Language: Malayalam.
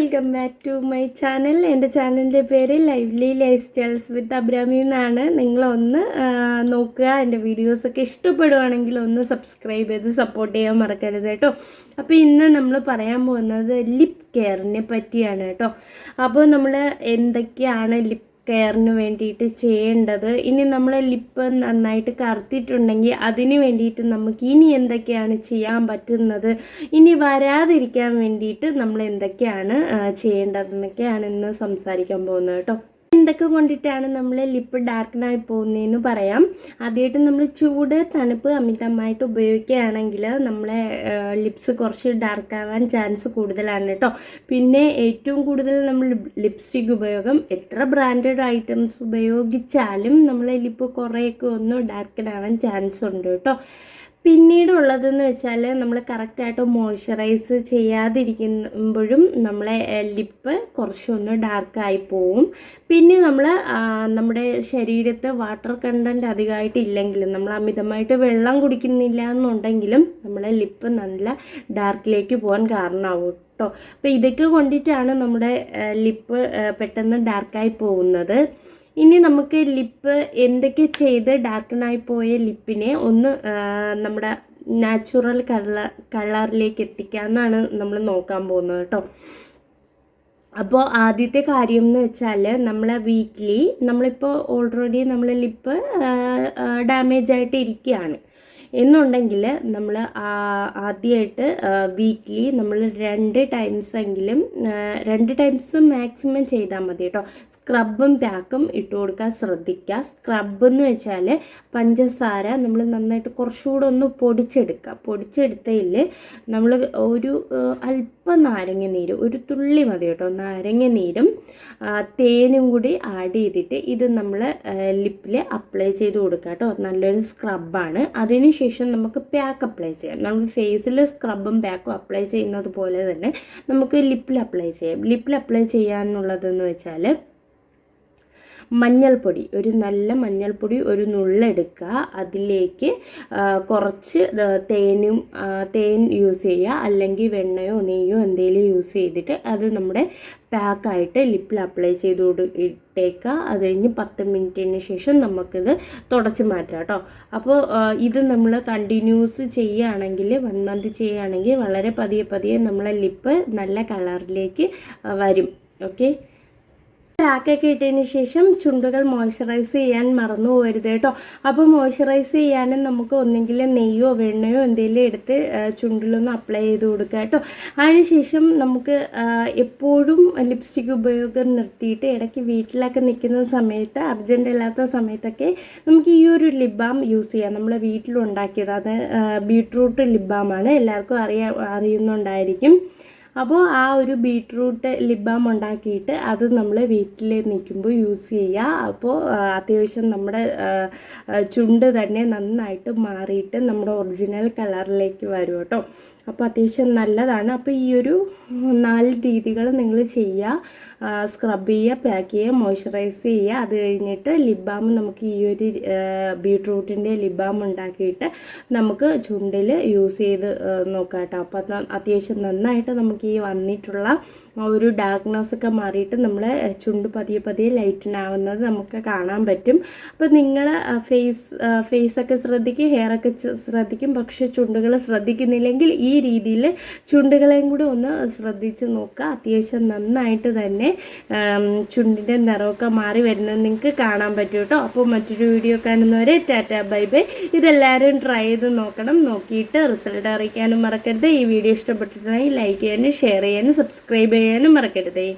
Welcome back to my channel. എൻ്റെ ചാനലിൻ്റെ പേര് lively life styles with Abirami എന്നാണ്. നിങ്ങളൊന്ന് നോക്കുക. എൻ്റെ വീഡിയോസൊക്കെ ഇഷ്ടപ്പെടുവാണെങ്കിൽ ഒന്ന് സബ്സ്ക്രൈബ് ചെയ്ത് സപ്പോർട്ട് ചെയ്യാൻ മറക്കരുത് കേട്ടോ. അപ്പോൾ ഇന്ന് നമ്മൾ പറയാൻ പോകുന്നത് ലിപ് കെയറിനെ പറ്റിയാണ് കേട്ടോ. അപ്പോൾ നമ്മൾ എന്തൊക്കെയാണ് ലിപ് കെയറിന് വേണ്ടിയിട്ട് ചെയ്യേണ്ടത്, ഇനി നമ്മൾ ലിപ്പ് നന്നായിട്ട് കറുത്തിട്ടുണ്ടെങ്കിൽ അതിന് വേണ്ടിയിട്ട് നമുക്ക് ഇനി എന്തൊക്കെയാണ് ചെയ്യാൻ പറ്റുന്നത്, ഇനി വരാതിരിക്കാൻ വേണ്ടിയിട്ട് നമ്മൾ എന്തൊക്കെയാണ് ചെയ്യേണ്ടതെന്നൊക്കെയാണ് ഇന്ന് സംസാരിക്കാൻ പോകുന്നത് കേട്ടോ. എന്തൊക്കെ കൊണ്ടിട്ടാണ് നമ്മൾ ലിപ്പ് ഡാർക്കനായി പോകുന്നതെന്ന് പറയാം. ആദ്യമായിട്ട് നമ്മൾ ചൂട് തണുപ്പ് അമിതമായിട്ട് ഉപയോഗിക്കുകയാണെങ്കിൽ നമ്മളെ ലിപ്സ് കുറച്ച് ഡാർക്കാവാൻ ചാൻസ് കൂടുതലാണ് കേട്ടോ. പിന്നെ ഏറ്റവും കൂടുതൽ നമ്മൾ ലിപ്സ്റ്റിക് ഉപയോഗം, എത്ര ബ്രാൻഡഡ് ഐറ്റംസ് ഉപയോഗിച്ചാലും നമ്മളെ ലിപ്പ് കുറേയൊക്കെ ഒന്ന് ഡാർക്കനാവാൻ ചാൻസ് ഉണ്ട് കേട്ടോ. പിന്നീടുള്ളതെന്ന് വെച്ചാൽ നമ്മൾ കറക്റ്റായിട്ട് മോയ്സ്ചറൈസ് ചെയ്യാതിരിക്കുമ്പോഴും നമ്മളെ ലിപ്പ് കുറച്ചൊന്ന് ഡാർക്കായി പോവും. പിന്നെ നമ്മൾ നമ്മുടെ ശരീരത്ത് വാട്ടർ കണ്ടൻറ്റ് അധികമായിട്ട് ഇല്ലെങ്കിലും, നമ്മൾ അമിതമായിട്ട് വെള്ളം കുടിക്കുന്നില്ല എന്നുണ്ടെങ്കിലും നമ്മളെ ലിപ്പ് നല്ല ഡാർക്കിലേക്ക് പോകാൻ കാരണമാവും കേട്ടോ. അപ്പോൾ ഇതൊക്കെ കൊണ്ടിട്ടാണ് നമ്മുടെ ലിപ്പ് പെട്ടെന്ന് ഡാർക്കായി പോകുന്നത്. ഇനി നമുക്ക് ലിപ്പ് എന്തൊക്കെ ചെയ്ത് ഡാർക്കനായി പോയ ലിപ്പിനെ ഒന്ന് നമ്മുടെ നാച്ചുറൽ കളറിലേക്ക് എത്തിക്കാമെന്നാണ് നമ്മൾ നോക്കാൻ പോകുന്നത് കേട്ടോ. അപ്പോൾ ആദ്യത്തെ കാര്യം എന്ന് വെച്ചാൽ നമ്മളെ വീക്ക്ലി, നമ്മളിപ്പോൾ ഓൾറെഡി നമ്മളെ ലിപ്പ് ഡാമേജ് ആയിട്ട് ഇരിക്കുകയാണ് എന്നുണ്ടെങ്കിൽ നമ്മൾ ആദ്യമായിട്ട് വീക്ക്ലി നമ്മൾ 2 ടൈംസ് മാക്സിമം ചെയ്താൽ മതി കേട്ടോ. സ്ക്രബും പാക്കും ഇട്ട് കൊടുക്കാൻ ശ്രദ്ധിക്കുക. സ്ക്രബ് എന്ന് വെച്ചാൽ പഞ്ചസാര നമ്മൾ നന്നായിട്ട് കുറച്ചുകൂടെ ഒന്ന് പൊടിച്ചെടുത്തതിൽ നമ്മൾ ഒരു അല്പം നാരങ്ങ നീര്, ഒരു തുള്ളി മതി കേട്ടോ, നാരങ്ങ നീരും തേനും കൂടി ആഡ് ചെയ്തിട്ട് ഇത് നമ്മൾ ലിപ്പിൽ അപ്ലൈ ചെയ്ത് കൊടുക്കുക കേട്ടോ. നല്ലൊരു സ്ക്രബാണ്. അതിനുശേഷം നമുക്ക് പാക്ക് അപ്ലൈ ചെയ്യാം. നമ്മൾ ഫേസിൽ സ്ക്രബും പാക്കും അപ്ലൈ ചെയ്യുന്നത് പോലെ തന്നെ നമുക്ക് ലിപ്പിൽ അപ്ലൈ ചെയ്യാം. ലിപ്പിൽ അപ്ലൈ ചെയ്യാനുള്ളതെന്ന് വെച്ചാൽ മഞ്ഞൾപ്പൊടി, ഒരു നല്ല മഞ്ഞൾപ്പൊടി ഒരു നുള്ളെടുക്കുക. അതിലേക്ക് കുറച്ച് തേൻ യൂസ് ചെയ്യുക, അല്ലെങ്കിൽ വെണ്ണയോ നെയ്യോ എന്തെങ്കിലും യൂസ് ചെയ്തിട്ട് അത് നമ്മുടെ പാക്കായിട്ട് ലിപ്പിൽ അപ്ലൈ ചെയ്ത് ഇട്ടേക്കുക. അത് കഴിഞ്ഞ് 10 മിനിറ്റിന് ശേഷം നമുക്കിത് തുടച്ച് മാറ്റാം കേട്ടോ. അപ്പോൾ ഇത് നമ്മൾ കണ്ടിന്യൂസ് ചെയ്യുകയാണെങ്കിൽ, 1 മന്ത് ചെയ്യുകയാണെങ്കിൽ വളരെ പതിയെ നമ്മളെ ലിപ്പ് നല്ല കളറിലേക്ക് വരും. ഓക്കെ, പാക്കൊക്കെ ഇട്ടതിന് ശേഷം ചുണ്ടുകൾ മോയ്സ്ചറൈസ് ചെയ്യാൻ മറന്നു പോകരുത് കേട്ടോ. അപ്പോൾ മോയ്സ്ചറൈസ് ചെയ്യാനും നമുക്ക് ഒന്നെങ്കിൽ നെയ്യോ വെണ്ണയോ എന്തെങ്കിലും എടുത്ത് ചുണ്ടിലൊന്ന് അപ്ലൈ ചെയ്ത് കൊടുക്കുക കേട്ടോ. അതിനുശേഷം നമുക്ക് എപ്പോഴും ലിപ്സ്റ്റിക് ഉപയോഗം നിർത്തിയിട്ട് ഇടയ്ക്ക് വീട്ടിലൊക്കെ നിൽക്കുന്ന സമയത്ത്, അർജൻറ്റ് അല്ലാത്ത സമയത്തൊക്കെ നമുക്ക് ഈ ഒരു ലിപ് ബാം യൂസ് ചെയ്യാം. നമ്മൾ വീട്ടിലുണ്ടാക്കിയത്, അത് ബീട്രൂട്ട് ലിപ് ബാമാണ്, എല്ലാവർക്കും അറിയുന്നുണ്ടായിരിക്കും. അപ്പോൾ ആ ഒരു ബീട്രൂട്ട് ലിപ് ബാം ഉണ്ടാക്കിയിട്ട് അത് നമ്മൾ വീട്ടിൽ നിൽക്കുമ്പോൾ യൂസ് ചെയ്യുക. അപ്പോൾ അത്യാവശ്യം നമ്മുടെ ചുണ്ട് തന്നെ നന്നായിട്ട് മാറിയിട്ട് നമ്മുടെ ഒറിജിനൽ കളറിലേക്ക് വരും കേട്ടോ. അപ്പോൾ അത്യാവശ്യം നല്ലതാണ്. അപ്പോൾ ഈ ഒരു 4 രീതികൾ നിങ്ങൾ ചെയ്യുക. സ്ക്രബ് ചെയ്യുക, പാക്ക് ചെയ്യുക, മോയ്സ്ചറൈസ് ചെയ്യുക. അത് കഴിഞ്ഞിട്ട് ലിപ് ബാം, നമുക്ക് ഈ ഒരു ബീട്രൂട്ടിൻ്റെ ലിപ് ബാം ഉണ്ടാക്കിയിട്ട് നമുക്ക് ചുണ്ടിൽ യൂസ് ചെയ്ത് നോക്കാം കേട്ടോ. അപ്പോൾ അത്യാവശ്യം നന്നായിട്ട് നമുക്ക് ഈ വന്നിട്ടുള്ള ഒരു ഡാർക്ക്നെസ് ഒക്കെ മാറിയിട്ട് നമ്മളെ ചുണ്ട് പതിയെ ലൈറ്റൻ ആവുന്നത് നമുക്ക് കാണാൻ പറ്റും. അപ്പോൾ നിങ്ങൾ ഫേസൊക്കെ ശ്രദ്ധിക്കും, ഹെയറൊക്കെ ശ്രദ്ധിക്കും, പക്ഷേ ചുണ്ടുകൾ ശ്രദ്ധിക്കുന്നില്ലെങ്കിൽ ഈ രീതിയിൽ ചുണ്ടുകളെയും കൂടി ഒന്ന് ശ്രദ്ധിച്ച് നോക്കുക. അത്യാവശ്യം നന്നായിട്ട് തന്നെ ചുണ്ടിൻ്റെ നിറമൊക്കെ മാറി വരുന്നത് നിങ്ങൾക്ക് കാണാൻ പറ്റും കേട്ടോ. അപ്പോൾ മറ്റൊരു വീഡിയോ കാണുന്നവരെ ടാറ്റ ബൈ ബൈ. ഇതെല്ലാവരും ട്രൈ ചെയ്ത് നോക്കണം. നോക്കിയിട്ട് റിസൾട്ട് അറിയിക്കാനും മറക്കരുത്. ഈ വീഡിയോ ഇഷ്ടപ്പെട്ടിട്ടുണ്ടെങ്കിൽ ലൈക്ക് ചെയ്യാനും ഷെയർ ചെയ്യാനും സബ്സ്ക്രൈബ് ചെയ്യാനും മറക്കരുതേ.